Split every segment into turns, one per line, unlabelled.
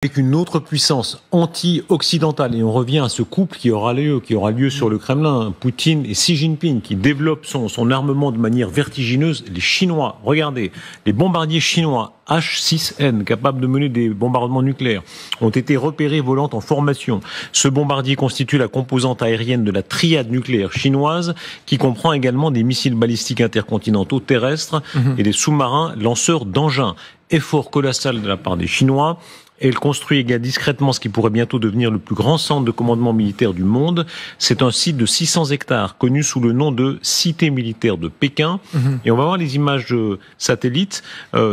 Avec une autre puissance anti-occidentale. Et on revient à ce couple qui aura lieu sur le Kremlin, Poutine et Xi Jinping, qui développe son armement de manière vertigineuse. Les Chinois, regardez, les bombardiers chinois H-6N, capables de mener des bombardements nucléaires, ont été repérés volant en formation. Ce bombardier constitue la composante aérienne de la triade nucléaire chinoise, qui comprend également des missiles balistiques intercontinentaux terrestres et des sous-marins lanceurs d'engins. Effort colossal de la part des Chinois. Elle construit discrètement ce qui pourrait bientôt devenir le plus grand centre de commandement militaire du monde. C'est un site de 600 hectares, connu sous le nom de Cité militaire de Pékin. Et on va voir les images de satellites.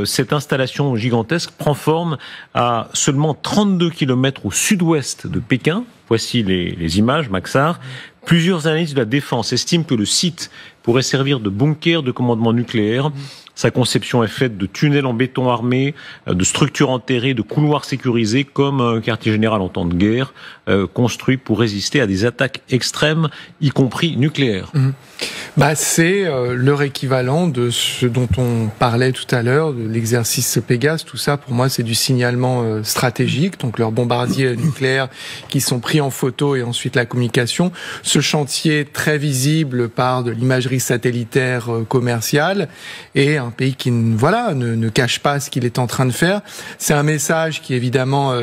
Cette installation gigantesque prend forme à seulement 32 km au sud-ouest de Pékin. Voici les images, Maxar. Plusieurs analystes de la défense estiment que le site pourrait servir de bunker de commandement nucléaire. Sa conception est faite de tunnels en béton armé, de structures enterrées, de couloirs sécurisés, comme un quartier général en temps de guerre, construit pour résister à des attaques extrêmes, y compris nucléaires.
C'est leur équivalent de ce dont on parlait tout à l'heure, de l'exercice Pégase. Tout ça, pour moi, c'est du signalement stratégique. Donc, leurs bombardiers nucléaires qui sont pris en photo et ensuite la communication. Ce chantier très visible par de l'imagerie satellitaire commerciale et un pays qui ne cache pas ce qu'il est en train de faire. C'est un message qui est évidemment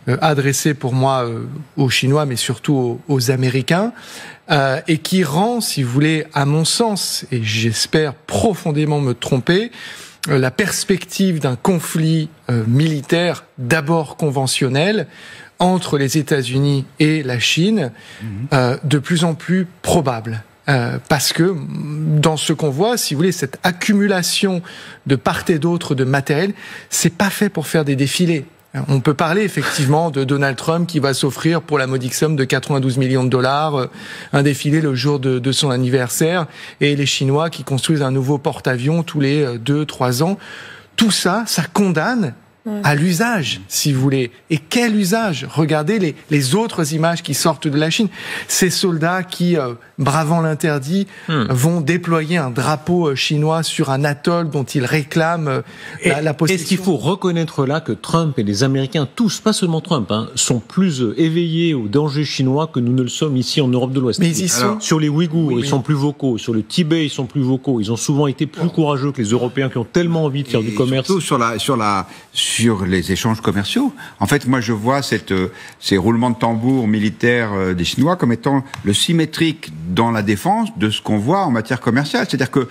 adressé pour moi aux Chinois, mais surtout aux Américains. Et qui rend, si vous voulez, à mon sens, et j'espère profondément me tromper, la perspective d'un conflit militaire d'abord conventionnel entre les États-Unis et la Chine de plus en plus probable. Parce que dans ce qu'on voit, si vous voulez, cette accumulation de part et d'autre de matériel, c'est pas fait pour faire des défilés. On peut parler effectivement de Donald Trump qui va s'offrir pour la modique somme de 92 millions de dollars un défilé le jour de son anniversaire, et les Chinois qui construisent un nouveau porte-avions tous les 2-3 ans. Tout ça, ça condamne à l'usage, si vous voulez. Et quel usage? Regardez les autres images qui sortent de la Chine. Ces soldats qui, bravant l'interdit, vont déployer un drapeau chinois sur un atoll dont ils réclament la possession.
Est-ce qu'il faut reconnaître là que Trump et les Américains, tous, pas seulement Trump, sont plus éveillés aux dangers chinois que nous ne le sommes ici en Europe de l'Ouest?
Mais ils sont...
Sur les Ouïghours, ils sont plus vocaux. Sur le Tibet, ils sont plus vocaux. Ils ont souvent été plus courageux que les Européens qui ont tellement envie de faire du commerce.
Surtout sur les échanges commerciaux. En fait, moi, je vois ces roulements de tambour militaires des Chinois comme étant le symétrique dans la défense de ce qu'on voit en matière commerciale. C'est-à-dire que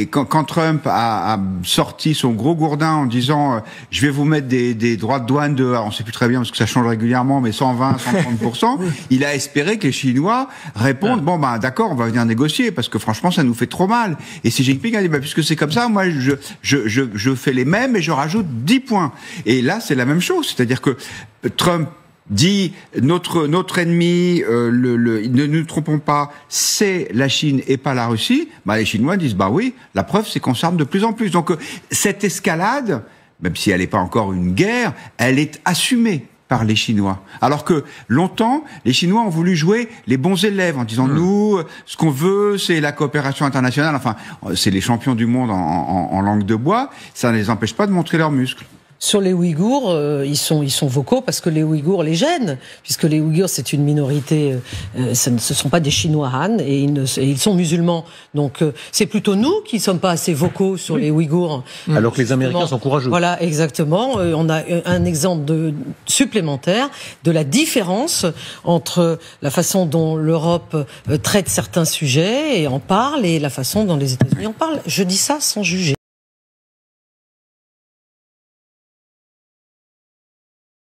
quand Trump a sorti son gros gourdin en disant je vais vous mettre des droits de douane de, on sait plus très bien parce que ça change régulièrement, mais 120, 130%, il a espéré que les Chinois répondent d'accord, on va venir négocier parce que franchement, ça nous fait trop mal. Et Xi Jinping a dit puisque c'est comme ça, moi je fais les mêmes et je rajoute 10 points. Et là, c'est la même chose. C'est-à-dire que Trump dit notre ennemi, ne nous trompons pas, c'est la Chine et pas la Russie. Les Chinois disent oui, la preuve c'est qu'on s'arme de plus en plus. Donc cette escalade, même si elle n'est pas encore une guerre, elle est assumée par les Chinois. Alors que longtemps, les Chinois ont voulu jouer les bons élèves en disant nous, ce qu'on veut, c'est la coopération internationale. Enfin, c'est les champions du monde en langue de bois. Ça ne les empêche pas de montrer leurs muscles.
Sur les Ouïghours, ils sont vocaux parce que les Ouïghours les gênent, puisque les Ouïghours c'est une minorité, ce ne sont pas des Chinois Han et ils sont musulmans. Donc c'est plutôt nous qui ne sommes pas assez vocaux sur les Ouïghours.
Alors que les Américains sont courageux.
Voilà, exactement. On a un exemple supplémentaire de la différence entre la façon dont l'Europe traite certains sujets et en parle et la façon dont les États-Unis en parlent. Je dis ça sans juger.